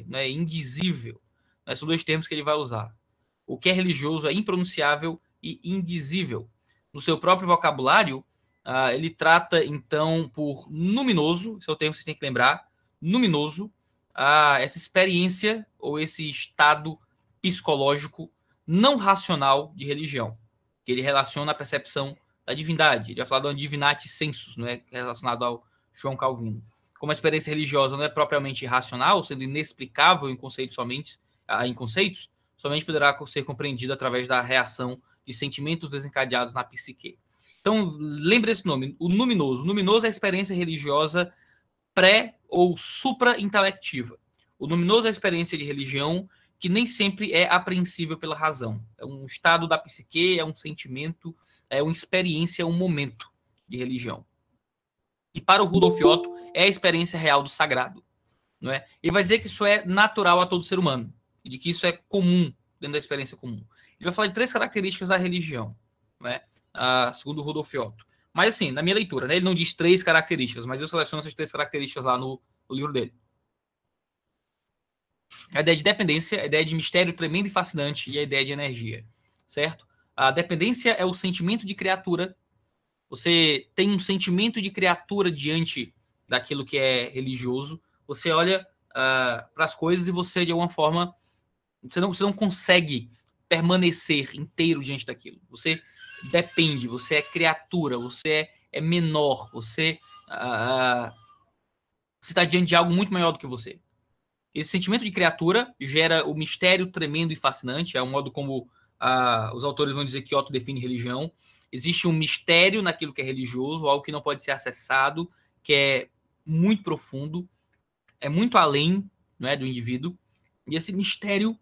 né? Indizível. Né? São dois termos que ele vai usar. O que é religioso é impronunciável e indizível. No seu próprio vocabulário, ele trata, então, por luminoso, esse é o termo que você tem que lembrar, luminoso, essa experiência ou esse estado psicológico não racional de religião, que ele relaciona a percepção da divindade. Ele vai falar do divinatis sensus, não é relacionado ao João Calvino. Como a experiência religiosa não é propriamente racional, sendo inexplicável em conceitos somente poderá ser compreendida através da reação de sentimentos desencadeados na psique. Então, lembre esse nome, o luminoso. O luminoso é a experiência religiosa pré- ou supra-intelectiva. O luminoso é a experiência de religião que nem sempre é apreensível pela razão. É um estado da psique, é um sentimento, é uma experiência, é um momento de religião. Que para o Rudolf Otto é a experiência real do sagrado. Não é? Ele vai dizer que isso é natural a todo ser humano, e de que isso é comum dentro da experiência comum. Ele vai falar de 3 características da religião, não é? Segundo o Rudolf Otto. Mas assim, na minha leitura, né, ele não diz 3 características, mas eu seleciono essas 3 características lá no livro dele. A ideia de dependência, a ideia de mistério tremendo e fascinante e a ideia de energia, certo? A dependência é o sentimento de criatura. Você tem um sentimento de criatura diante daquilo que é religioso. Você olha para as coisas e você, de alguma forma, você não consegue permanecer inteiro diante daquilo. Você depende, você é criatura, você é menor, você está diante de algo muito maior do que você. Esse sentimento de criatura gera o mistério tremendo e fascinante, é o modo como os autores vão dizer que Otto define religião. Existe um mistério naquilo que é religioso, algo que não pode ser acessado, que é muito profundo, é muito além, não é, do indivíduo. E esse mistério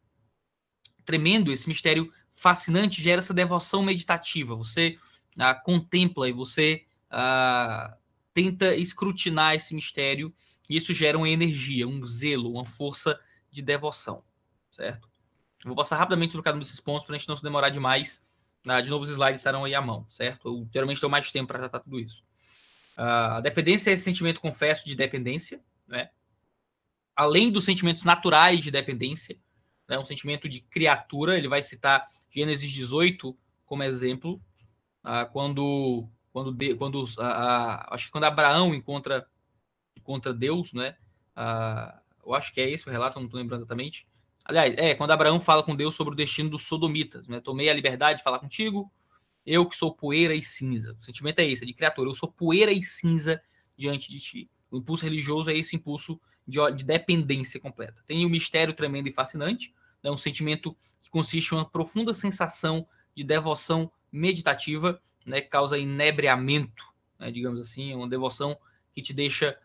tremendo, esse mistério fascinante gera essa devoção meditativa. Você contempla e você tenta escrutinar esse mistério, e isso gera uma energia, um zelo, uma força de devoção, certo? Eu vou passar rapidamente por cada um desses pontos para a gente não se demorar demais. De novo, os slides estarão aí à mão, certo? Eu geralmente tenho mais tempo para tratar tudo isso. A dependência é esse sentimento, confesso, de dependência, né? Além dos sentimentos naturais de dependência, né? Um sentimento de criatura. Ele vai citar Gênesis 18 como exemplo, acho que quando Abraão encontra Deus, né? Eu acho que é esse o relato, não estou lembrando exatamente. Aliás, quando Abraão fala com Deus sobre o destino dos sodomitas, né? Tomei a liberdade de falar contigo, eu que sou poeira e cinza. O sentimento é esse, é de criatura. Eu sou poeira e cinza diante de ti. O impulso religioso é esse impulso de dependência completa. Tem um mistério tremendo e fascinante, né? Um sentimento que consiste em uma profunda sensação de devoção meditativa, né? Que causa inebriamento, né? Digamos assim, uma devoção que te deixa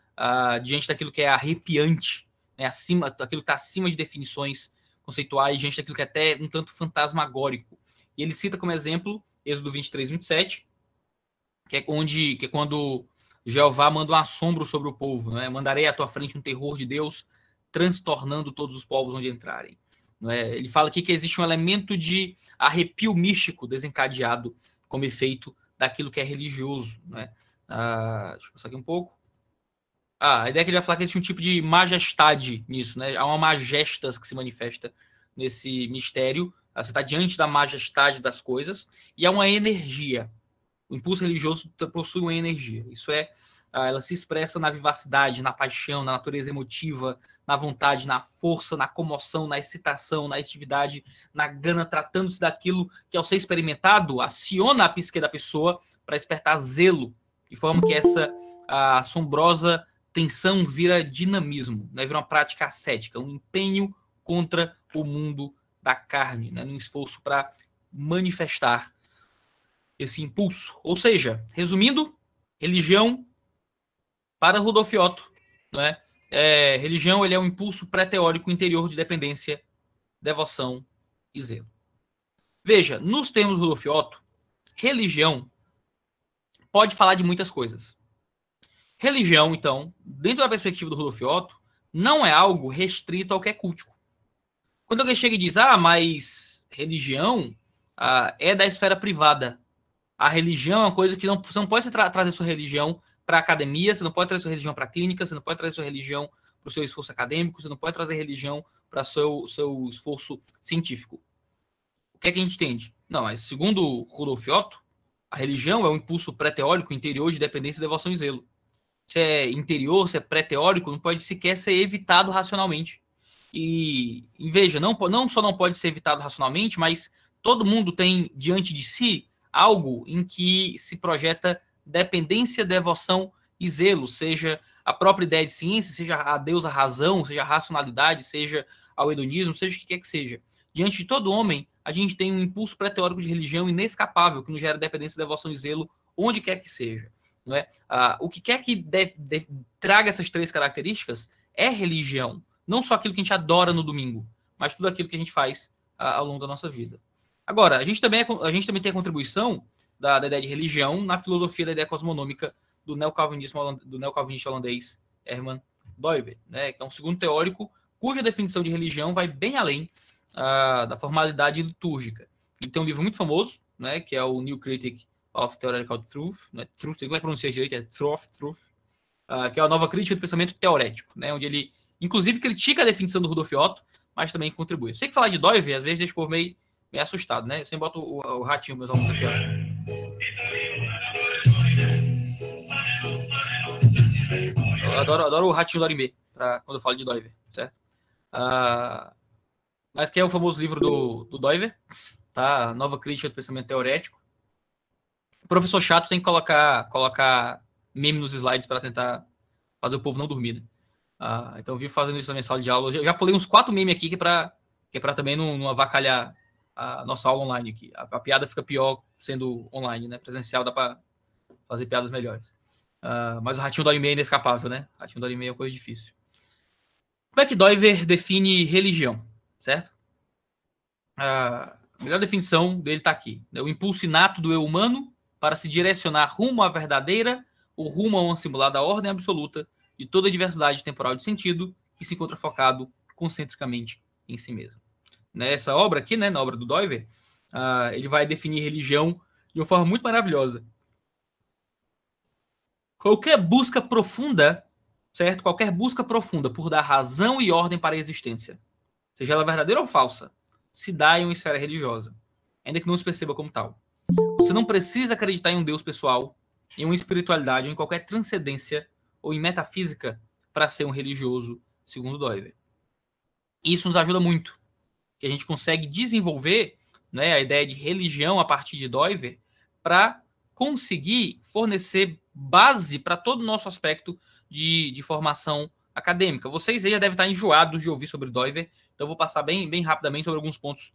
diante daquilo que é arrepiante, né? Daquilo que está acima de definições conceituais, diante daquilo que é até um tanto fantasmagórico. E ele cita como exemplo Êxodo 23, 27, que é quando Jeová manda um assombro sobre o povo, né? Mandarei à tua frente um terror de Deus, transtornando todos os povos onde entrarem. Né? Ele fala aqui que existe um elemento de arrepio místico desencadeado como efeito daquilo que é religioso. Né? Deixa eu passar aqui um pouco. A ideia é que ele vai falar que existe um tipo de majestade nisso, né? Há uma majestas que se manifesta nesse mistério. Você está diante da majestade das coisas e há uma energia. O impulso religioso possui uma energia. Isso ela se expressa na vivacidade, na paixão, na natureza emotiva, na vontade, na força, na comoção, na excitação, na estividade, na gana, tratando-se daquilo que, ao ser experimentado, aciona a psique da pessoa para despertar zelo, de forma que essa assombrosa tensão vira dinamismo, né? Vira uma prática ascética, um empenho contra o mundo da carne, né? Num esforço para manifestar esse impulso. Ou seja, resumindo, religião para Rudolf Otto, né? Religião ele é um impulso pré-teórico interior de dependência, devoção e zelo. Veja, nos termos do Rudolf Otto, religião pode falar de muitas coisas. Religião, então, dentro da perspectiva do Rudolf Otto, não é algo restrito ao que é cultico. Quando alguém chega e diz, mas religião é da esfera privada. A religião é uma coisa que você não pode trazer sua religião para a academia, você não pode trazer sua religião para a clínica, você não pode trazer sua religião para o seu esforço acadêmico, você não pode trazer religião para seu esforço científico. O que é que a gente entende? Não, mas segundo Rudolf Otto, a religião é um impulso pré-teórico interior de dependência, devoção e zelo. Se é interior, se é pré-teórico, não pode sequer ser evitado racionalmente. E veja, não só não pode ser evitado racionalmente, mas todo mundo tem diante de si algo em que se projeta dependência, devoção e zelo, seja a própria ideia de ciência, seja a Deus a razão, seja a racionalidade, seja ao hedonismo, seja o que quer que seja. Diante de todo homem, a gente tem um impulso pré-teórico de religião inescapável, que nos gera dependência, devoção e zelo, onde quer que seja. Não é? O que quer que traga essas três características é religião. Não só aquilo que a gente adora no domingo, mas tudo aquilo que a gente faz ao longo da nossa vida. Agora, a gente também tem a contribuição da ideia de religião na filosofia da ideia cosmonômica do neocalvinista holandês Herman Doiver, né, que é um segundo teórico cuja definição de religião vai bem além da formalidade litúrgica. Ele tem um livro muito famoso, né, que é o New Critic of Theoretical Truth, né, Truth, como é que pronuncia direito? É Truth, que é a nova crítica do pensamento teorético, né, onde ele, inclusive, critica a definição do Rudolf Otto, mas também contribui. Eu sei que falar de Doiver, às vezes, deixa o povo meio assustado, né? Eu sempre boto o ratinho, meus alunos aqui, ó. Eu adoro o ratinho do Arimê, quando eu falo de Doiver, certo? Mas que é o famoso livro do Doiver, tá? Nova crítica do pensamento teorético. O professor chato tem que colocar meme nos slides para tentar fazer o povo não dormir, né? Então eu vivo fazendo isso na minha sala de aula. Eu já pulei uns 4 memes aqui que é para também não avacalhar a nossa aula online aqui. A piada fica pior sendo online, né? Presencial dá para fazer piadas melhores. Mas o ratinho do anime é inescapável, né? O ratinho do anime é uma coisa difícil. Como é que Doiver define religião, certo? A melhor definição dele está aqui. O impulso inato do eu humano para se direcionar rumo à verdadeira ou rumo a uma simulada ordem absoluta de toda a diversidade temporal de sentido que se encontra focado concentricamente em si mesmo. Nessa obra aqui, né, na obra do Doiver, ele vai definir religião de uma forma muito maravilhosa. Qualquer busca profunda, certo? Qualquer busca profunda por dar razão e ordem para a existência, seja ela verdadeira ou falsa, se dá em uma esfera religiosa, ainda que não se perceba como tal. Você não precisa acreditar em um Deus pessoal, em uma espiritualidade, ou em qualquer transcendência ou em metafísica para ser um religioso, segundo Doiver. Isso nos ajuda muito, que a gente consegue desenvolver, né, a ideia de religião a partir de Doiver para conseguir fornecer base para todo o nosso aspecto de formação acadêmica. Vocês aí já devem estar enjoados de ouvir sobre Doiver, então eu vou passar bem rapidamente sobre alguns pontos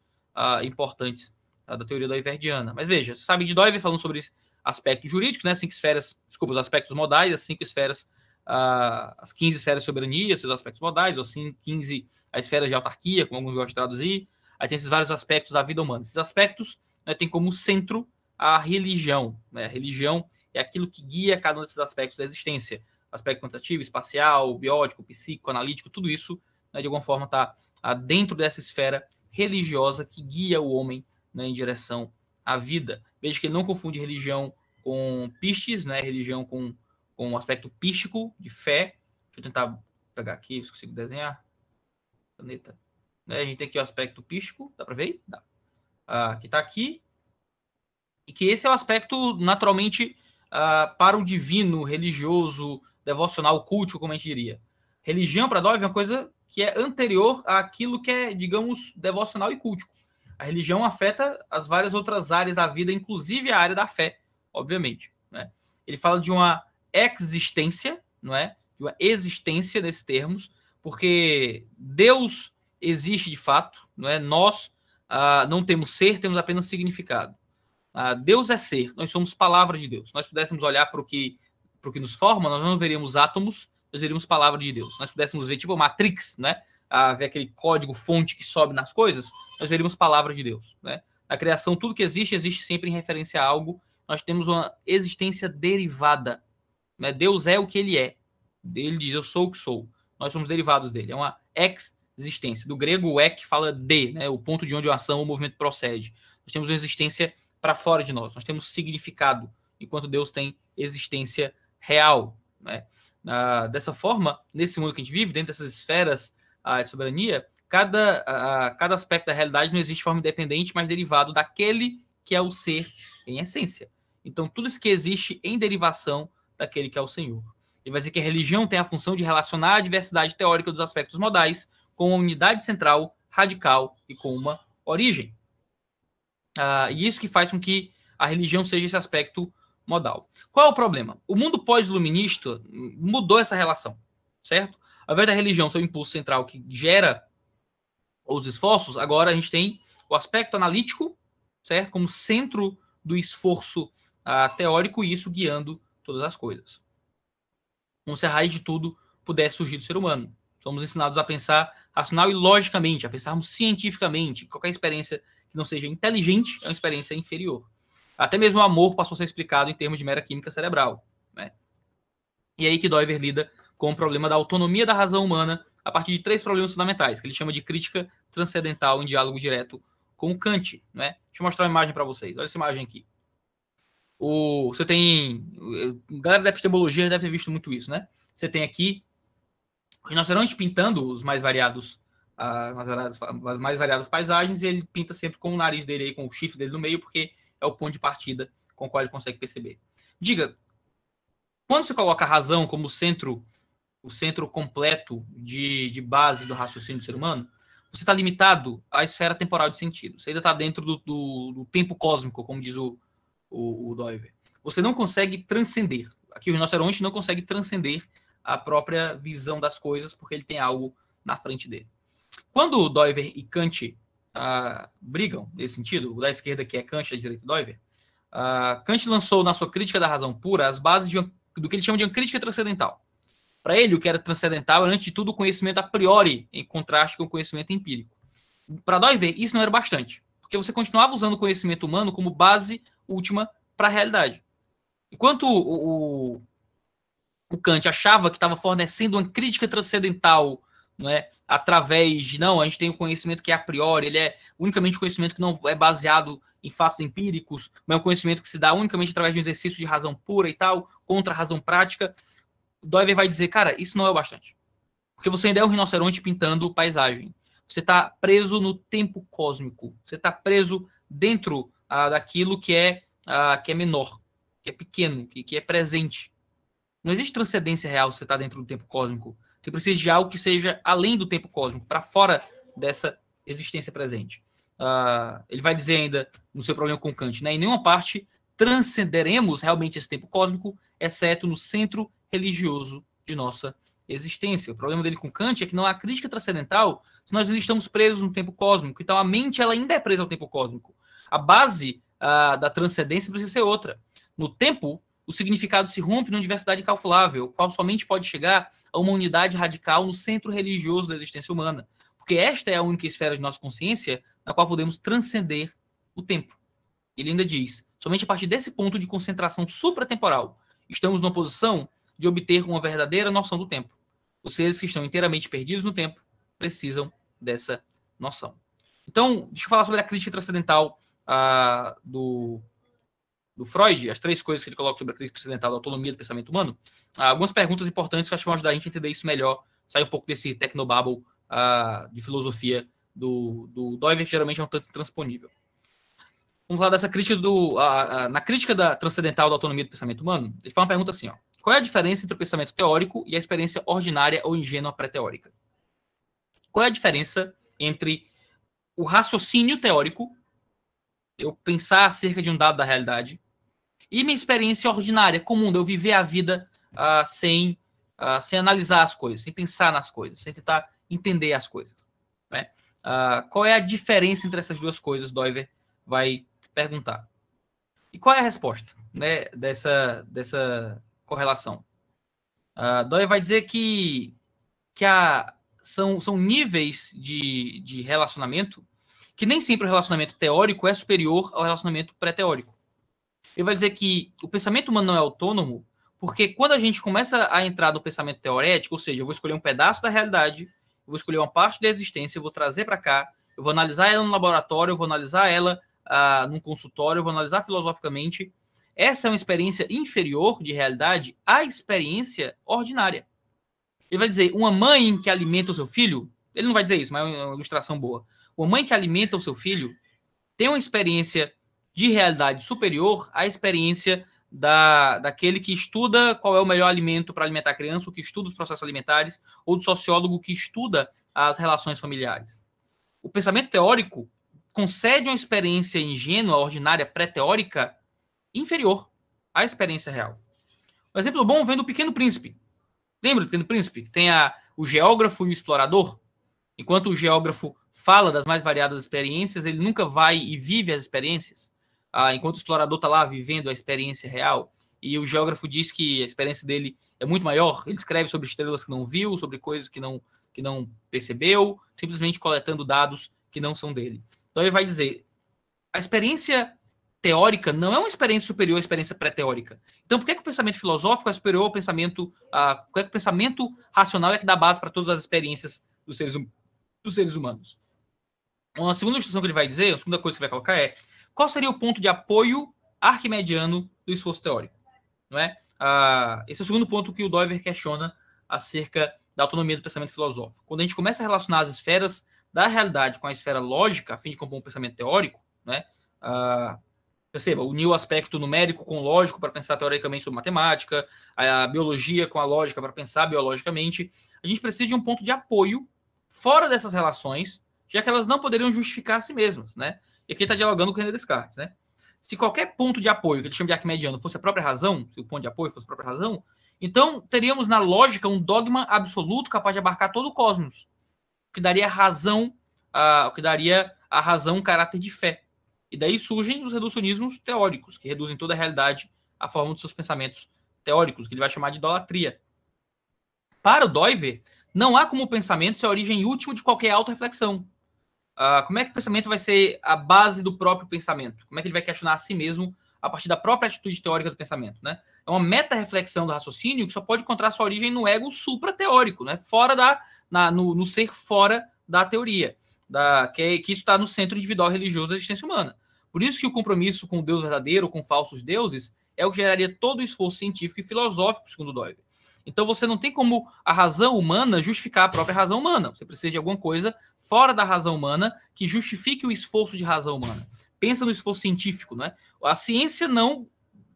importantes da teoria doiverdiana. Mas veja, você sabe de Doiver falando sobre aspectos jurídicos, né, 5 esferas, desculpa, os aspectos modais, as 5 esferas, as 15 esferas de soberania, seus aspectos modais, ou assim, 15 as esferas de autarquia, como alguns gostam de traduzir. Aí tem esses vários aspectos da vida humana. Esses aspectos, né, tem como centro a religião, né? A religião é aquilo que guia cada um desses aspectos da existência. Aspecto quantitativo, espacial, biótico, psíquico, analítico, tudo isso, né, de alguma forma está dentro dessa esfera religiosa que guia o homem, né, em direção à vida. Veja que ele não confunde religião com pistes, né, religião com um aspecto pístico, de fé. Deixa eu tentar pegar aqui, se consigo desenhar. Caneta. Né, a gente tem aqui o aspecto pístico, dá para ver? Dá. Que está aqui. E que esse é o aspecto, naturalmente, para o divino, religioso, devocional, culto, como a gente diria. Religião, para Doiver, é uma coisa que é anterior àquilo que é, digamos, devocional e cultico. A religião afeta as várias outras áreas da vida, inclusive a área da fé, obviamente. Né? Ele fala de uma existência, não é? De uma existência nesses termos, porque Deus existe de fato, não é? Nós não temos ser, temos apenas significado. Deus é ser, nós somos palavra de Deus. Se nós pudéssemos olhar para o que nos forma, nós não veríamos átomos, nós veríamos palavra de Deus. Se nós pudéssemos ver, tipo Matrix, né? Ver aquele código fonte que sobe nas coisas, nós veríamos palavra de Deus. Né? Na criação, tudo que existe sempre em referência a algo. Nós temos uma existência derivada. Né? Deus é o que ele é. Ele diz, eu sou o que sou. Nós somos derivados dele. É uma existência. Do grego, o ek fala de, né? O ponto de onde a ação ou o movimento procede. Nós temos uma existência para fora de nós. Nós temos significado, enquanto Deus tem existência real. Né? Dessa forma, nesse mundo que a gente vive, dentro dessas esferas de soberania, cada aspecto da realidade não existe de forma independente, mas derivado daquele que é o ser em essência. Então, tudo isso que existe em derivação daquele que é o Senhor. Ele vai dizer que a religião tem a função de relacionar a diversidade teórica dos aspectos modais com uma unidade central, radical e com uma origem. E isso que faz com que a religião seja esse aspecto modal. Qual é o problema? O mundo pós-iluminista mudou essa relação, certo? Ao invés da religião ser o impulso central que gera os esforços, agora a gente tem o aspecto analítico, certo? Como centro do esforço teórico e isso guiando todas as coisas. Como se a raiz de tudo pudesse surgir do ser humano. Somos ensinados a pensar racional e logicamente, a pensarmos cientificamente. Qualquer experiência que não seja inteligente é uma experiência inferior. Até mesmo o amor passou a ser explicado em termos de mera química cerebral, né? E aí que Doiver lida com o problema da autonomia da razão humana a partir de 3 problemas fundamentais, que ele chama de crítica transcendental em diálogo direto com Kant, né? Deixa eu mostrar uma imagem para vocês. Olha essa imagem aqui. Você tem... galera da epistemologia deve ter visto muito isso, né? Você tem aqui o rinoceronte pintando os mais variados, as mais variadas paisagens, e ele pinta sempre com o nariz dele aí, com o chifre dele no meio, porque é o ponto de partida com o qual ele consegue perceber. Diga, quando você coloca a razão como o centro completo de base do raciocínio do ser humano, você está limitado à esfera temporal de sentido. Você ainda está dentro do tempo cósmico, como diz o Doiver. Você não consegue transcender. Aqui o rinoceronte não consegue transcender a própria visão das coisas, porque ele tem algo na frente dele. Quando o Doiver e Kant brigam nesse sentido, o da esquerda que é Kant, da direita Doiver, Kant lançou na sua crítica da razão pura as bases do que ele chama de uma crítica transcendental. Para ele, o que era transcendental era, antes de tudo, o conhecimento a priori, em contraste com o conhecimento empírico. Para Doiver, isso não era bastante, porque você continuava usando o conhecimento humano como base última para a realidade. Enquanto o Kant achava que estava fornecendo uma crítica transcendental, não é, através de, não, a gente tem o conhecimento que é a priori, ele é unicamente um conhecimento que não é baseado em fatos empíricos, mas é um conhecimento que se dá unicamente através de um exercício de razão pura e tal, contra a razão prática. Doiver vai dizer, cara, isso não é o bastante. Porque você ainda é um rinoceronte pintando paisagem. Você está preso no tempo cósmico. Você está preso dentro daquilo que é menor, que é pequeno, que é presente. Não existe transcendência real se você está dentro do tempo cósmico. Você precisa de algo que seja além do tempo cósmico, para fora dessa existência presente. Ele vai dizer ainda, no seu problema com Kant, né, em nenhuma parte transcenderemos realmente esse tempo cósmico, exceto no centro religioso de nossa existência. O problema dele com Kant é que não há crítica transcendental se nós estamos presos no tempo cósmico. Então a mente ela ainda é presa ao tempo cósmico. A base da transcendência precisa ser outra. No tempo, o significado se rompe numa diversidade calculável, qual somente pode chegar a uma unidade radical no centro religioso da existência humana. Porque esta é a única esfera de nossa consciência na qual podemos transcender o tempo. Ele ainda diz, somente a partir desse ponto de concentração supratemporal, estamos numa posição de obter uma verdadeira noção do tempo. Os seres que estão inteiramente perdidos no tempo precisam dessa noção. Então, deixa eu falar sobre a crítica transcendental do Freud, as 3 coisas que ele coloca sobre a crítica transcendental da autonomia do pensamento humano. Algumas perguntas importantes que eu acho que vão ajudar a gente a entender isso melhor, sair um pouco desse tecnobabble de filosofia do Doiver, que geralmente é um tanto transponível. Vamos falar dessa crítica na crítica transcendental da autonomia do pensamento humano, ele faz uma pergunta assim, ó. Qual é a diferença entre o pensamento teórico e a experiência ordinária ou ingênua pré-teórica? Qual é a diferença entre o raciocínio teórico, eu pensar acerca de um dado da realidade, e minha experiência ordinária, comum, de eu viver a vida sem analisar as coisas, sem pensar nas coisas, sem tentar entender as coisas, né? Qual é a diferença entre essas 2 coisas, Doiver vai perguntar. E qual é a resposta, né, dessa correlação? Doiver vai dizer que são níveis de relacionamento que nem sempre o relacionamento teórico é superior ao relacionamento pré-teórico. Ele vai dizer que o pensamento humano não é autônomo porque quando a gente começa a entrar no pensamento teorético, ou seja, eu vou escolher um pedaço da realidade, eu vou escolher uma parte da existência, eu vou trazer para cá, eu vou analisar ela no laboratório, eu vou analisar ela num consultório, eu vou analisar filosoficamente, essa é uma experiência inferior de realidade à experiência ordinária. Ele vai dizer, uma mãe que alimenta o seu filho, ele não vai dizer isso, mas é uma ilustração boa. Uma mãe que alimenta o seu filho tem uma experiência de realidade superior à experiência daquele que estuda qual é o melhor alimento para alimentar a criança, ou que estuda os processos alimentares, ou do sociólogo que estuda as relações familiares. O pensamento teórico concede uma experiência ingênua, ordinária, pré-teórica, inferior à experiência real. Um exemplo bom vem do Pequeno Príncipe. Lembra do Pequeno Príncipe? Tem o geógrafo e o explorador. Enquanto o geógrafo fala das mais variadas experiências, ele nunca vai e vive as experiências. Enquanto o explorador está lá vivendo a experiência real, e o geógrafo diz que a experiência dele é muito maior, ele escreve sobre estrelas que não viu, sobre coisas que não percebeu, simplesmente coletando dados que não são dele. Então ele vai dizer, a experiência teórica não é uma experiência superior à experiência pré-teórica. Então, por que o pensamento filosófico é superior ao pensamento... por que o pensamento racional é que dá base para todas as experiências dos seres humanos? Uma segunda ilustração que ele vai dizer, a segunda coisa que ele vai colocar é qual seria o ponto de apoio arquimediano do esforço teórico? Não é? Esse é o segundo ponto que o Doiver questiona acerca da autonomia do pensamento filosófico. Quando a gente começa a relacionar as esferas da realidade com a esfera lógica, a fim de compor um pensamento teórico, né? Perceba, unir o aspecto numérico com o lógico para pensar teoricamente sobre matemática, a biologia com a lógica para pensar biologicamente. A gente precisa de um ponto de apoio fora dessas relações, já que elas não poderiam justificar a si mesmas, né? E aqui ele está dialogando com o René Descartes, né? Se qualquer ponto de apoio, que ele chama de arquimediano, fosse a própria razão, se o ponto de apoio fosse a própria razão, então teríamos na lógica um dogma absoluto capaz de abarcar todo o cosmos, o que daria a razão um caráter de fé. E daí surgem os reducionismos teóricos, que reduzem toda a realidade à forma dos seus pensamentos teóricos, que ele vai chamar de idolatria. Para o Doiver, não há como o pensamento ser a origem última de qualquer autorreflexão. Como é que o pensamento vai ser a base do próprio pensamento? Como é que ele vai questionar a si mesmo a partir da própria atitude teórica do pensamento, né? É uma meta-reflexão do raciocínio que só pode encontrar sua origem no ego supra-teórico, né? No ser fora da teoria, que isso está no centro individual religioso da existência humana. Por isso que o compromisso com o Deus verdadeiro, com falsos deuses, é o que geraria todo o esforço científico e filosófico, segundo Doiver. Então você não tem como a razão humana justificar a própria razão humana. Você precisa de alguma coisa fora da razão humana que justifique o esforço de razão humana. Pensa no esforço científico, né? A ciência não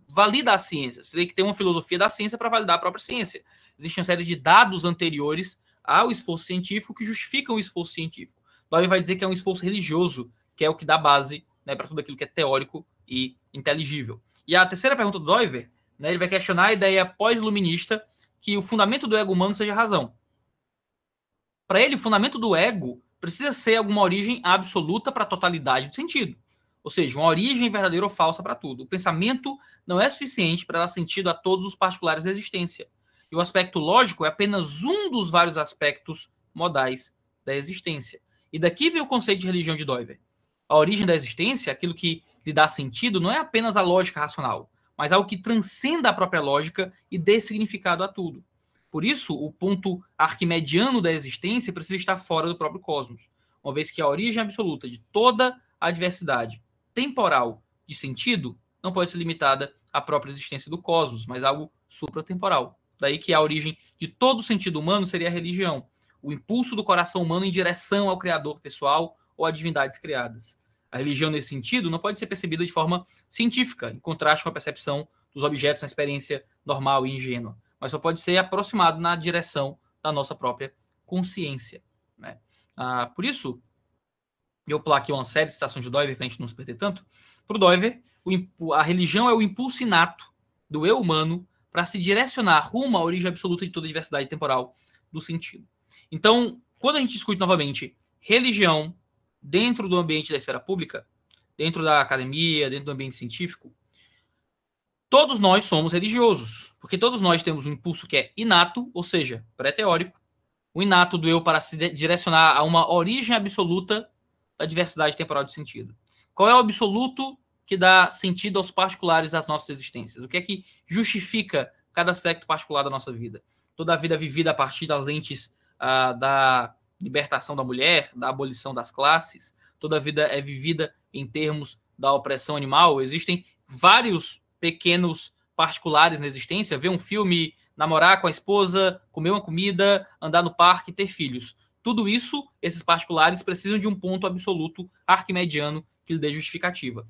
valida a ciência. Você tem que ter uma filosofia da ciência para validar a própria ciência. Existe uma série de dados anteriores ao esforço científico que justificam o esforço científico. Doiver vai dizer que é um esforço religioso, que é o que dá base, né, para tudo aquilo que é teórico e inteligível. E a terceira pergunta do Doiver, né, ele vai questionar a ideia pós-iluminista que o fundamento do ego humano seja a razão. Para ele, o fundamento do ego precisa ser alguma origem absoluta para a totalidade do sentido. Ou seja, uma origem verdadeira ou falsa para tudo. O pensamento não é suficiente para dar sentido a todos os particulares da existência. E o aspecto lógico é apenas um dos vários aspectos modais da existência. E daqui vem o conceito de religião de Doiver. A origem da existência, aquilo que lhe dá sentido, não é apenas a lógica racional, mas algo que transcenda a própria lógica e dê significado a tudo. Por isso, o ponto arquimediano da existência precisa estar fora do próprio cosmos, uma vez que a origem absoluta de toda a diversidade temporal de sentido não pode ser limitada à própria existência do cosmos, mas algo supratemporal. Daí que a origem de todo o sentido humano seria a religião, o impulso do coração humano em direção ao Criador pessoal ou a divindades criadas. A religião, nesse sentido, não pode ser percebida de forma científica, em contraste com a percepção dos objetos na experiência normal e ingênua, mas só pode ser aproximado na direção da nossa própria consciência, né? Por isso, eu pular aqui uma série de citações de Doiver para a gente não se perder tanto. Para o Doiver, a religião é o impulso inato do eu humano para se direcionar rumo à origem absoluta de toda a diversidade temporal do sentido. Então, quando a gente discute novamente religião dentro do ambiente da esfera pública, dentro da academia, dentro do ambiente científico, todos nós somos religiosos, porque todos nós temos um impulso que é inato, ou seja, pré-teórico, o inato do eu para se direcionar a uma origem absoluta da diversidade temporal de sentido. Qual é o absoluto que dá sentido aos particulares das nossas existências? O que é que justifica cada aspecto particular da nossa vida? Toda a vida vivida a partir das lentes da libertação da mulher, da abolição das classes, toda a vida é vivida em termos da opressão animal. Existem vários pequenos particulares na existência, ver um filme, namorar com a esposa, comer uma comida, andar no parque, ter filhos. Tudo isso, esses particulares precisam de um ponto absoluto arquimediano que lhe dê justificativa.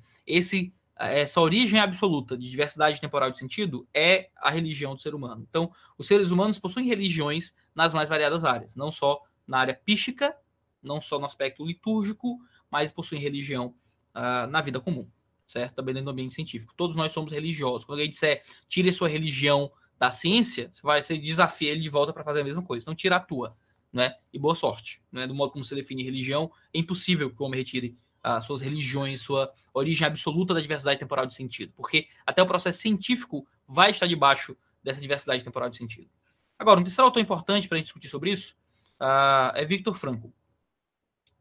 Essa origem absoluta de diversidade temporal de sentido é a religião do ser humano. Então, os seres humanos possuem religiões nas mais variadas áreas, não só na área pística, não só no aspecto litúrgico, mas possuem religião na vida comum, certo? Também dentro do ambiente científico. Todos nós somos religiosos. Quando alguém disser, tire sua religião da ciência, você desafia ele de volta para fazer a mesma coisa. Então, tira a tua, né? E boa sorte. Né? Do modo como você define religião, é impossível que o homem retire suas religiões, sua origem absoluta da diversidade temporal de sentido, porque até o processo científico vai estar debaixo dessa diversidade temporal de sentido. Agora, um terceiro autor importante para a gente discutir sobre isso é Viktor Frankl.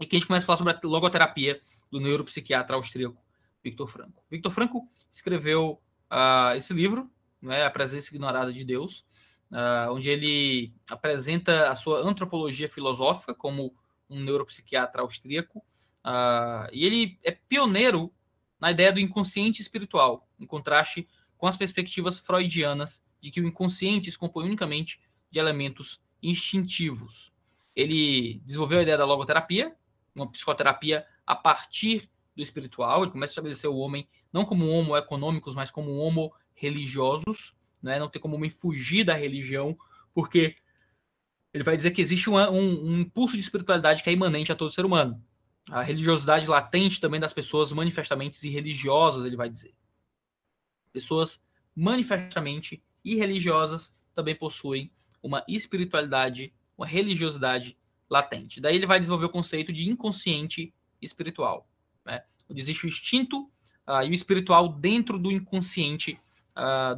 E que a gente começa a falar sobre a logoterapia do neuropsiquiatra austríaco Viktor Frankl. Viktor Frankl escreveu esse livro, né, A Presença Ignorada de Deus, onde ele apresenta a sua antropologia filosófica como um neuropsiquiatra austríaco, e ele é pioneiro na ideia do inconsciente espiritual, em contraste com as perspectivas freudianas de que o inconsciente se compõe unicamente de elementos instintivos. Ele desenvolveu a ideia da logoterapia, uma psicoterapia a partir do espiritual. Ele começa a estabelecer o homem não como homo econômicos, mas como homo religiosos, né? Não tem como homem fugir da religião, porque ele vai dizer que existe um impulso de espiritualidade que é imanente a todo ser humano. A religiosidade latente também das pessoas manifestamente irreligiosas, ele vai dizer. Pessoas manifestamente irreligiosas também possuem uma espiritualidade, uma religiosidade latente. Daí ele vai desenvolver o conceito de inconsciente espiritual, né? Onde existe o instinto e o espiritual dentro do inconsciente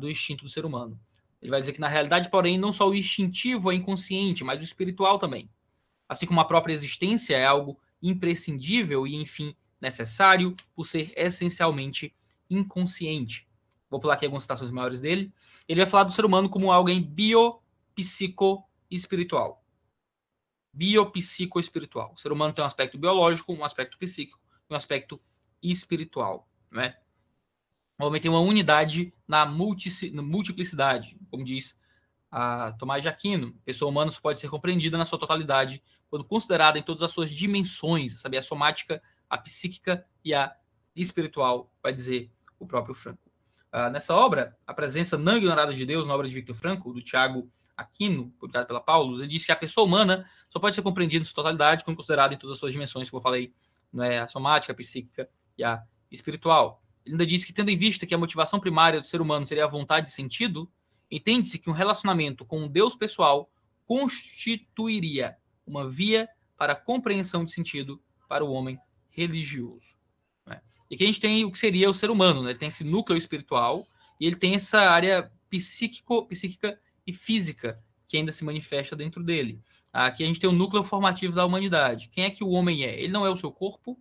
do instinto do ser humano. Ele vai dizer que, na realidade, porém, não só o instintivo é inconsciente, mas o espiritual também. Assim como a própria existência é algo imprescindível e, enfim, necessário, por ser essencialmente inconsciente. Vou pular aqui algumas citações maiores dele. Ele vai falar do ser humano como alguém biopsico-espiritual. Biopsico-espiritual. O ser humano tem um aspecto biológico, um aspecto psíquico e um aspecto espiritual, né? O homem tem uma unidade na multiplicidade, como diz Tomás de Aquino. A pessoa humana só pode ser compreendida na sua totalidade quando considerada em todas as suas dimensões, sabe? A somática, a psíquica e a espiritual, vai dizer o próprio Frankl. Nessa obra, A Presença Não Ignorada de Deus, na obra de Viktor Frankl, do Tiago Aquino, publicado pela Paulus, ele diz que a pessoa humana só pode ser compreendida em sua totalidade quando considerada em todas as suas dimensões, como eu falei, né? A somática, a psíquica e a espiritual. Ele ainda diz que, tendo em vista que a motivação primária do ser humano seria a vontade de sentido, entende-se que um relacionamento com um Deus pessoal constituiria uma via para a compreensão de sentido para o homem religioso. Né? E aqui a gente tem o que seria o ser humano, né? Ele tem esse núcleo espiritual e ele tem essa área psíquica e física que ainda se manifesta dentro dele. Aqui a gente tem o núcleo formativo da humanidade. Quem é que o homem é? Ele não é o seu corpo,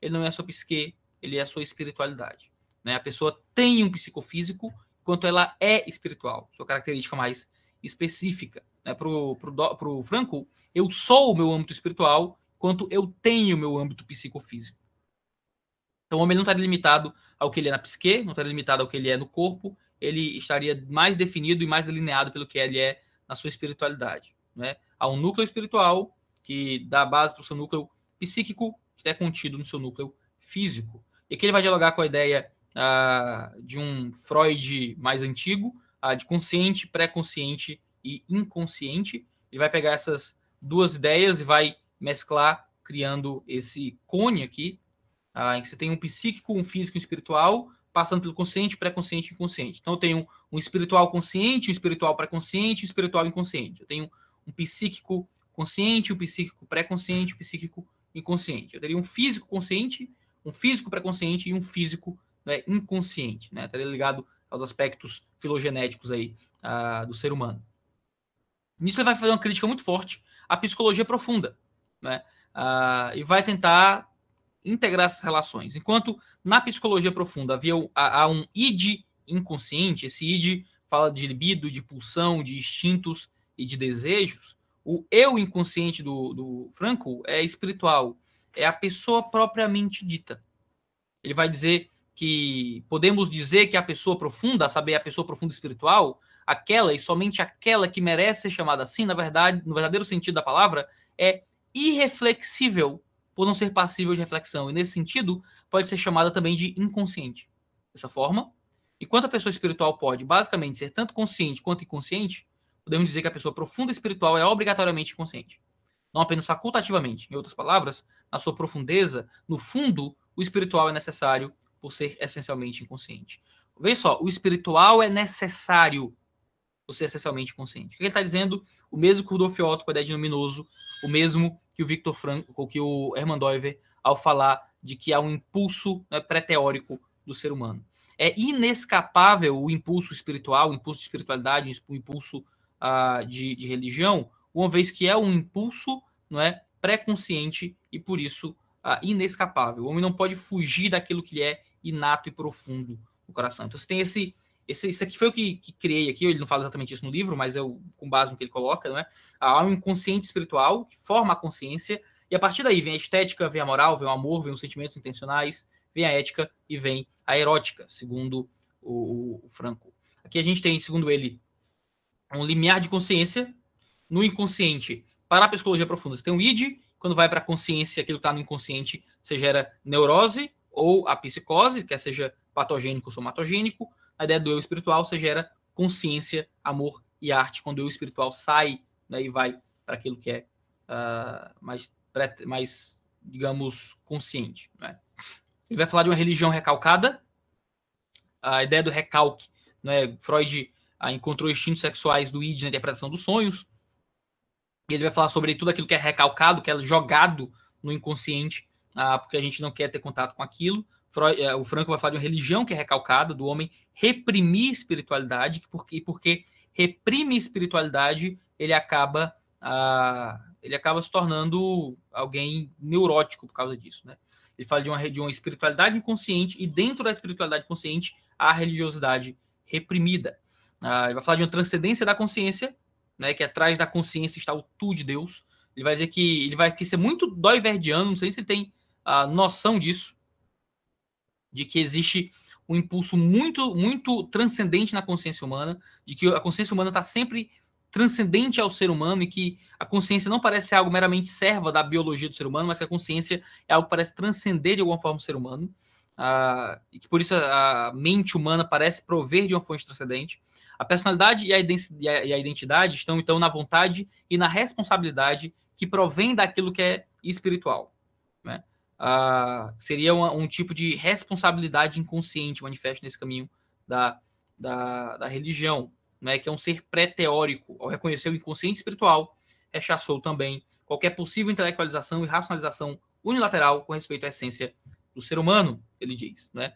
ele não é a sua psique, ele é a sua espiritualidade. Né? A pessoa tem um psicofísico, enquanto ela é espiritual, sua característica mais específica. Né? Para o Frankl, eu sou o meu âmbito espiritual, enquanto eu tenho o meu âmbito psicofísico. Então o homem não está limitado ao que ele é na psique, não está limitado ao que ele é no corpo, ele estaria mais definido e mais delineado pelo que ele é na sua espiritualidade. Né? Há um núcleo espiritual que dá base para o seu núcleo psíquico, que é contido no seu núcleo físico. E aqui ele vai dialogar com a ideia de um Freud mais antigo, de consciente, pré-consciente e inconsciente. Ele vai pegar essas duas ideias e vai mesclar, criando esse cone aqui, em que você tem um psíquico, um físico e um espiritual, passando pelo consciente, pré-consciente e inconsciente. Então eu tenho um espiritual consciente, um espiritual pré-consciente e um espiritual inconsciente. Eu tenho um psíquico consciente, um psíquico pré-consciente, um psíquico inconsciente. Eu teria um físico consciente, um físico pré-consciente e um físico, né, inconsciente. Né? Estaria ligado aos aspectos filogenéticos aí, do ser humano. Nisso ele vai fazer uma crítica muito forte à psicologia profunda, né? E vai tentar integrar essas relações. Enquanto na psicologia profunda há um id inconsciente, esse id fala de libido, de pulsão, de instintos e de desejos, o eu inconsciente do Frankl é espiritual, é a pessoa propriamente dita. Ele vai dizer que podemos dizer que a pessoa profunda, a saber, a pessoa profunda espiritual, aquela e somente aquela que merece ser chamada assim, na verdade, no verdadeiro sentido da palavra, é irreflexível por não ser passível de reflexão. E nesse sentido, pode ser chamada também de inconsciente. Dessa forma, enquanto a pessoa espiritual pode, basicamente, ser tanto consciente quanto inconsciente, podemos dizer que a pessoa profunda espiritual é obrigatoriamente consciente. Não apenas facultativamente. Em outras palavras, na sua profundeza, no fundo, o espiritual é necessário por ser essencialmente inconsciente. Veja só, o espiritual é necessário por ser essencialmente consciente. O que ele está dizendo? O mesmo que o Rudolf Otto com a ideia de luminoso, o mesmo que o Viktor Frankl, ou que o Hermann Doiver, ao falar de que há um impulso, né, pré-teórico do ser humano. É inescapável o impulso espiritual, o impulso de espiritualidade, o impulso de religião, uma vez que é um impulso, não é, pré-consciente e, por isso, inescapável. O homem não pode fugir daquilo que é inato e profundo no coração. Então, você tem isso aqui foi o que criei aqui, ele não fala exatamente isso no livro, mas eu, com base no que ele coloca, não é? Há um inconsciente espiritual que forma a consciência, e a partir daí vem a estética, vem a moral, vem o amor, vem os sentimentos intencionais, vem a ética e vem a erótica, segundo o Frankl. Aqui a gente tem, segundo ele, um limiar de consciência. No inconsciente, para a psicologia profunda, você tem o id, quando vai para a consciência, aquilo que está no inconsciente, você gera neurose ou a psicose, quer seja patogênico ou somatogênico. A ideia do eu espiritual, você gera consciência, amor e arte, quando o eu espiritual sai, né, e vai para aquilo que é mais, digamos, consciente. Né? Ele vai falar de uma religião recalcada, a ideia do recalque, né? Freud encontrou instintos sexuais do id na interpretação dos sonhos, e ele vai falar sobre tudo aquilo que é recalcado, que é jogado no inconsciente, porque a gente não quer ter contato com aquilo. O Frankl vai falar de uma religião que é recalcada, do homem reprimir espiritualidade, porque reprime espiritualidade, ele acaba se tornando alguém neurótico por causa disso, né? Ele fala de uma espiritualidade inconsciente, e dentro da espiritualidade consciente, a religiosidade reprimida. Ele vai falar de uma transcendência da consciência, né, que atrás da consciência está o tu de Deus. Ele vai dizer que ele vai ser muito doiverdiano, não sei se ele tem a noção disso, de que existe um impulso muito, muito transcendente na consciência humana, de que a consciência humana está sempre transcendente ao ser humano, e que a consciência não parece ser algo meramente serva da biologia do ser humano, mas que a consciência é algo que parece transcender de alguma forma o ser humano, e que por isso a mente humana parece prover de uma fonte transcendente. A personalidade e a identidade estão, então, na vontade e na responsabilidade que provém daquilo que é espiritual. Né? Seria um tipo de responsabilidade inconsciente manifesto nesse caminho da religião, né? Que é um ser pré-teórico. Ao reconhecer o inconsciente espiritual, rechaçou também qualquer possível intelectualização e racionalização unilateral com respeito à essência do ser humano, ele diz. Né?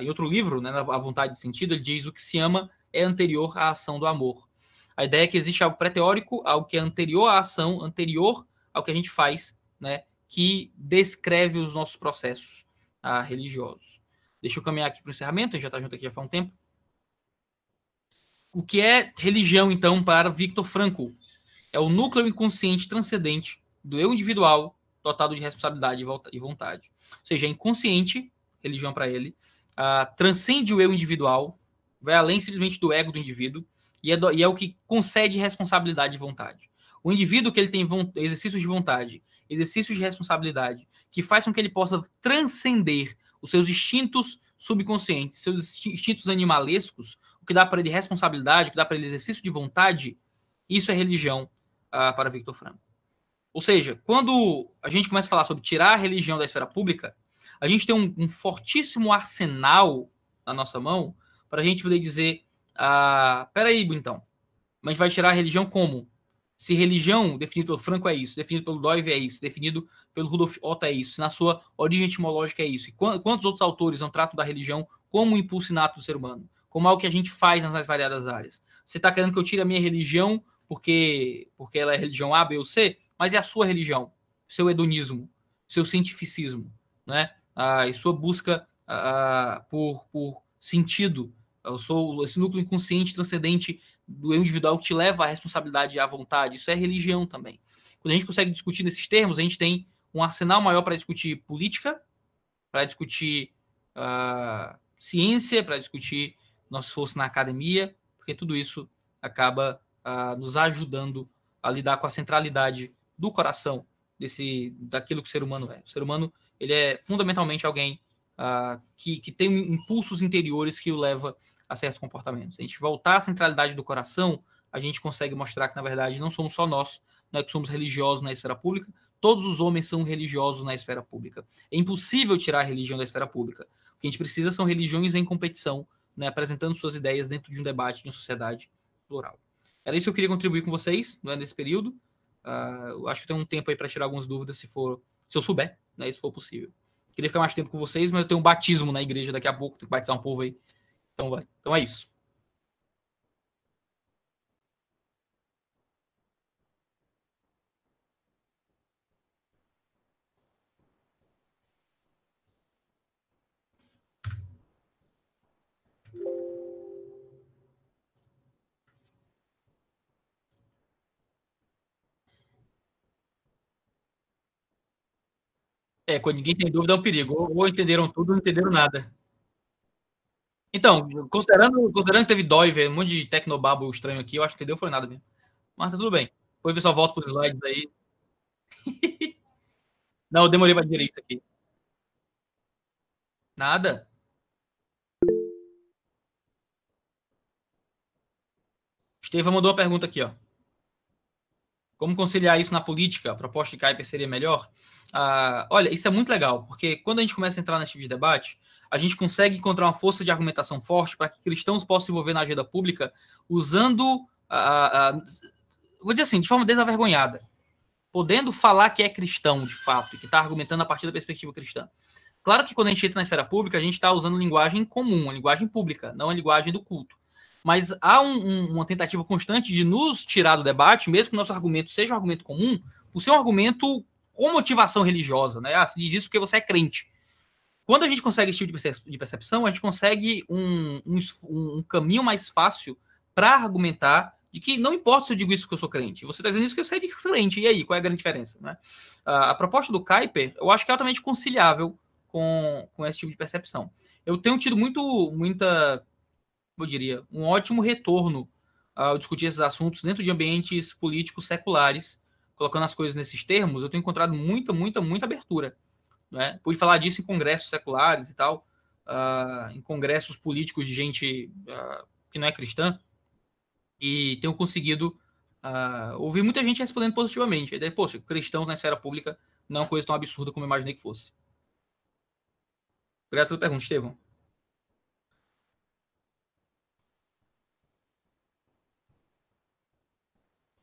Em outro livro, né, A Vontade de Sentido, ele diz: o que se ama é anterior à ação do amor. A ideia é que existe algo pré-teórico, algo que é anterior à ação, anterior ao que a gente faz, né, que descreve os nossos processos religiosos. Deixa eu caminhar aqui para o encerramento, a gente já está junto aqui já faz um tempo. O que é religião, então, para Viktor Frankl? É o núcleo inconsciente transcendente do eu individual, dotado de responsabilidade e vontade. Ou seja, é inconsciente, religião para ele, transcende o eu individual, vai além simplesmente do ego do indivíduo, e é o que concede responsabilidade e vontade. O indivíduo que ele tem exercícios de vontade, exercícios de responsabilidade, que faz com que ele possa transcender os seus instintos subconscientes, seus instintos animalescos, o que dá para ele responsabilidade, o que dá para ele exercício de vontade, isso é religião para Viktor Frankl. Ou seja, quando a gente começa a falar sobre tirar a religião da esfera pública, a gente tem um fortíssimo arsenal na nossa mão para a gente poder dizer, peraí, bonitão, mas a gente vai tirar a religião como? Se religião, definido pelo Frankl, é isso, definido pelo Doiver é isso, definido pelo Rudolf Otto é isso, se na sua origem etimológica é isso. E quantos outros autores não tratam da religião como um impulso inato do ser humano? Como algo que a gente faz nas mais variadas áreas? Você está querendo que eu tire a minha religião porque ela é religião A, B ou C? Mas é a sua religião, seu hedonismo, seu cientificismo, né? E sua busca por sentido. Eu sou esse núcleo inconsciente transcendente do eu individual que te leva à responsabilidade e à vontade. Isso é religião também. Quando a gente consegue discutir nesses termos, a gente tem um arsenal maior para discutir política, para discutir ciência, para discutir nosso esforço na academia, porque tudo isso acaba nos ajudando a lidar com a centralidade do coração daquilo que o ser humano é. O ser humano ele é fundamentalmente alguém que tem impulsos interiores que o leva a certos comportamentos. Se a gente voltar à centralidade do coração, a gente consegue mostrar que, na verdade, não somos só nós, não é que somos religiosos na esfera pública, todos os homens são religiosos na esfera pública. É impossível tirar a religião da esfera pública. O que a gente precisa são religiões em competição, né, apresentando suas ideias dentro de um debate de uma sociedade plural. Era isso que eu queria contribuir com vocês, né, nesse período. Eu acho que tem um tempo aí para tirar algumas dúvidas, se eu souber, né, se for possível. Queria ficar mais tempo com vocês, mas eu tenho um batismo na igreja daqui a pouco, tenho que batizar um povo aí. Então vai. Então é isso. Quando ninguém tem dúvida é um perigo. Ou entenderam tudo ou não entenderam nada. Então, considerando que teve Doiver, um monte de tecnobabo estranho aqui, eu acho que entendeu foi nada mesmo. Mas tá tudo bem. Depois o pessoal volta pros slides aí. Não, eu demorei pra digerir isso aqui. Nada. Estevão mandou uma pergunta aqui, ó. Como conciliar isso na política? A proposta de Kuiper seria melhor? Olha, isso é muito legal, porque quando a gente começa a entrar nesse tipo de debate, a gente consegue encontrar uma força de argumentação forte para que cristãos possam se envolver na agenda pública usando, vou dizer assim, de forma desavergonhada, podendo falar que é cristão, de fato, e que está argumentando a partir da perspectiva cristã. Claro que quando a gente entra na esfera pública, a gente está usando linguagem comum, a linguagem pública, não a linguagem do culto. Mas há uma tentativa constante de nos tirar do debate, mesmo que o nosso argumento seja um argumento comum, por ser um argumento com motivação religiosa, né? Você diz isso porque você é crente. Quando a gente consegue esse tipo de percepção, a gente consegue um caminho mais fácil para argumentar de que não importa se eu digo isso porque eu sou crente. Você está dizendo isso porque eu sou crente. E aí, qual é a grande diferença? Né? A proposta do Kuiper, eu acho que é altamente conciliável com esse tipo de percepção. Eu tenho tido muita, eu diria, um ótimo retorno ao discutir esses assuntos dentro de ambientes políticos seculares, colocando as coisas nesses termos. Eu tenho encontrado muita abertura. Né? Pude falar disso em congressos seculares e tal, em congressos políticos de gente que não é cristã, e tenho conseguido ouvir muita gente respondendo positivamente. Aí, poxa, cristãos na esfera pública não é uma coisa tão absurda como eu imaginei que fosse. Obrigado pela pergunta, Estevão.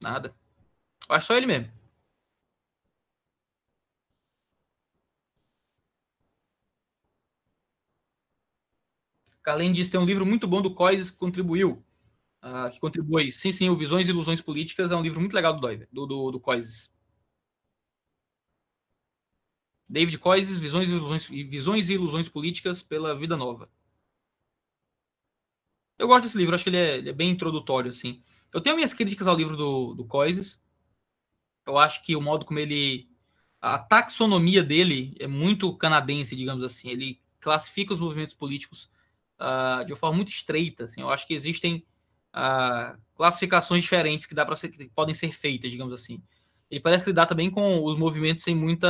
Nada. Acho só ele mesmo. Carlene disse que tem um livro muito bom do Coises que contribuiu. Que contribui. Sim, o Visões e Ilusões Políticas é um livro muito legal do Doiver, do Coises. David Coises, Visões e Ilusões Políticas pela Vida Nova. Eu gosto desse livro, acho que ele é bem introdutório, assim. Eu tenho minhas críticas ao livro do Coises. Eu acho que o modo como ele. A taxonomia dele é muito canadense, digamos assim. Ele classifica os movimentos políticos de uma forma muito estreita. Assim. Eu acho que existem classificações diferentes que podem ser feitas, digamos assim. Ele parece lidar também com os movimentos sem muito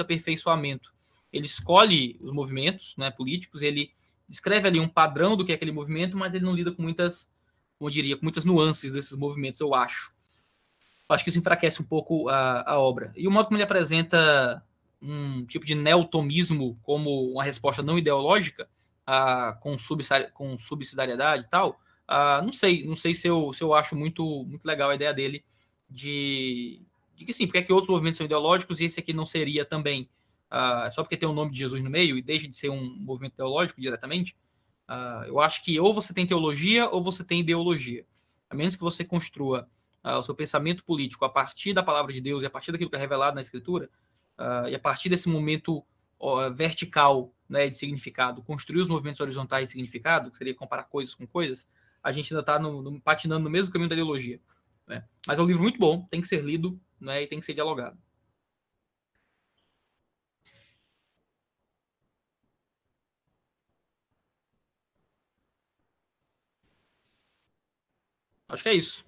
aperfeiçoamento. Ele escolhe os movimentos, né, políticos, ele descreve ali um padrão do que é aquele movimento, mas ele não lida com muitas, como eu diria, com muitas nuances desses movimentos, eu acho. Eu acho que isso enfraquece um pouco a obra. E o modo como ele apresenta um tipo de neotomismo como uma resposta não ideológica, com subsidiariedade e tal, não sei se eu acho muito legal a ideia dele de que sim, porque é que outros movimentos são ideológicos e esse aqui não seria também, só porque tem o nome de Jesus no meio e deixa de ser um movimento teológico diretamente. Eu acho que ou você tem teologia ou você tem ideologia. A menos que você construa o seu pensamento político a partir da palavra de Deus e a partir daquilo que é revelado na Escritura, e a partir desse momento vertical, né, de significado, construir os movimentos horizontais de significado, que seria comparar coisas com coisas, a gente ainda está patinando no mesmo caminho da ideologia. Né? Mas é um livro muito bom, tem que ser lido, né, e tem que ser dialogado. Acho que é isso.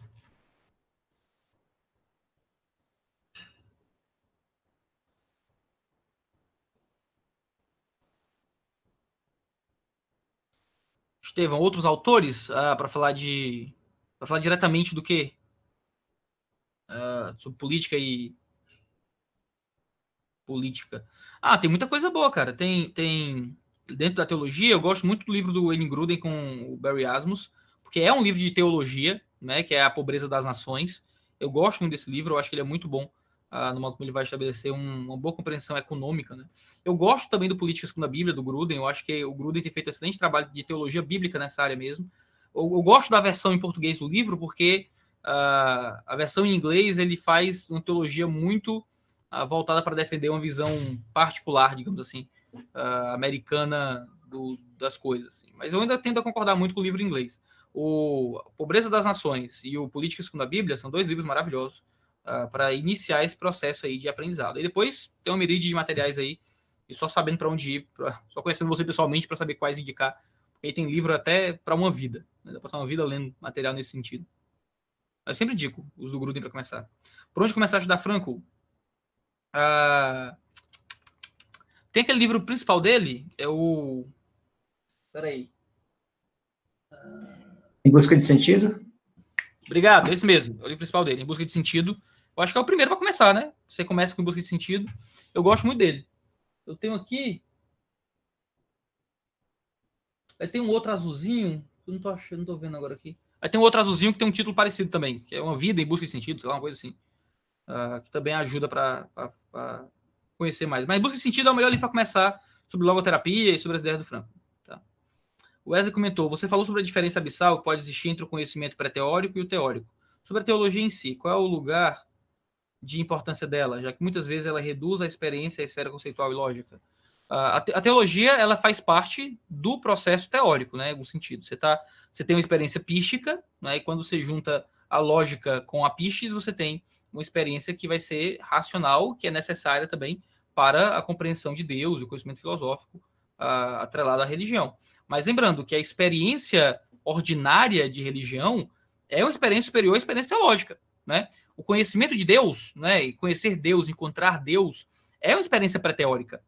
Estevão, outros autores para falar diretamente do que? Sobre política e política. Ah, tem muita coisa boa, cara. Tem dentro da teologia, eu gosto muito do livro do Wayne Grudem com o Barry Asmus, porque é um livro de teologia, né, que é A Pobreza das Nações. Eu gosto muito desse livro, eu acho que ele é muito bom no modo como ele vai estabelecer uma boa compreensão econômica, né? Eu gosto também do Política Segundo a Bíblia, do Grudem. Eu acho que o Grudem tem feito excelente trabalho de teologia bíblica nessa área mesmo. Eu gosto da versão em português do livro, porque a versão em inglês ele faz uma teologia muito voltada para defender uma visão particular, digamos assim, americana das coisas. Assim. Mas eu ainda tendo a concordar muito com o livro em inglês. O Pobreza das Nações e o Política Segundo a Bíblia são dois livros maravilhosos para iniciar esse processo aí de aprendizado. E depois tem uma miríade de materiais aí, e só sabendo para onde ir, só conhecendo você pessoalmente para saber quais indicar. Porque aí tem livro até para uma vida. Né? Dá para passar uma vida lendo material nesse sentido. Eu sempre digo os do Grudem para começar. Por onde começar a estudar Franco? Tem aquele livro principal dele, é o... Peraí. Em Busca de Sentido? Obrigado, esse mesmo, é o livro principal dele, Em Busca de Sentido. Eu acho que é o primeiro para começar, né? Você começa com Em Busca de Sentido. Eu gosto muito dele. Eu tenho aqui... Aí tem um outro azulzinho, eu não tô achando, não tô vendo agora aqui. Aí tem um outro azulzinho que tem um título parecido também, que é Uma Vida em Busca de Sentido, sei lá, uma coisa assim. Que também ajuda para conhecer mais. Mas Em Busca de Sentido é o melhor livro para começar sobre logoterapia e sobre as ideias do Franco. Tá? O Wesley comentou, você falou sobre a diferença abissal que pode existir entre o conhecimento pré-teórico e o teórico. Sobre a teologia em si, qual é o lugar de importância dela, já que muitas vezes ela reduz a experiência à esfera conceitual e lógica? A teologia ela faz parte do processo teórico, né, em algum sentido. Você tem uma experiência pística, né, e quando você junta a lógica com a pistis, você tem uma experiência que vai ser racional, que é necessária também para a compreensão de Deus, o conhecimento filosófico atrelado à religião. Mas lembrando que a experiência ordinária de religião é uma experiência superior à experiência teológica, né? O conhecimento de Deus, né, e conhecer Deus, encontrar Deus, é uma experiência pré-teórica.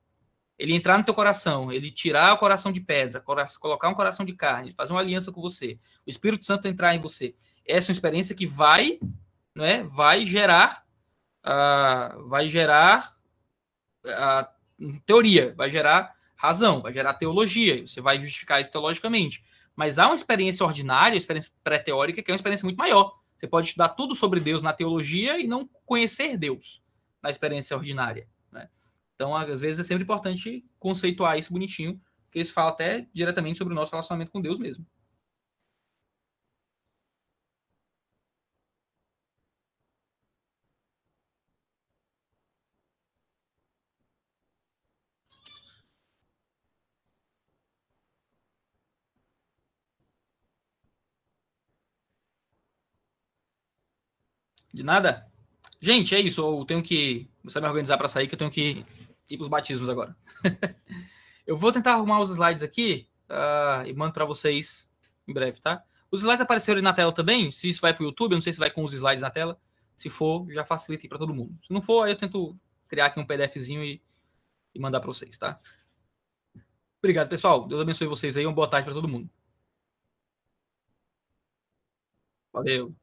Ele entrar no teu coração, ele tirar o coração de pedra, colocar um coração de carne, fazer uma aliança com você, o Espírito Santo entrar em você. Essa é uma experiência que vai gerar teoria, vai gerar razão, vai gerar teologia, você vai justificar isso teologicamente. Mas há uma experiência ordinária, uma experiência pré-teórica, que é uma experiência muito maior. Você pode estudar tudo sobre Deus na teologia e não conhecer Deus na experiência ordinária. Né? Então, às vezes, é sempre importante conceituar isso bonitinho, porque isso fala até diretamente sobre o nosso relacionamento com Deus mesmo. De nada? Gente, é isso. Eu tenho que me organizar para sair, que eu tenho que ir para os batismos agora. Eu vou tentar arrumar os slides aqui e mando para vocês em breve, tá? Os slides apareceram aí na tela também. Se isso vai para o YouTube, eu não sei se vai com os slides na tela. Se for, já facilita aí para todo mundo. Se não for, aí eu tento criar aqui um PDFzinho e mandar para vocês, tá? Obrigado, pessoal. Deus abençoe vocês aí. Uma boa tarde para todo mundo. Valeu.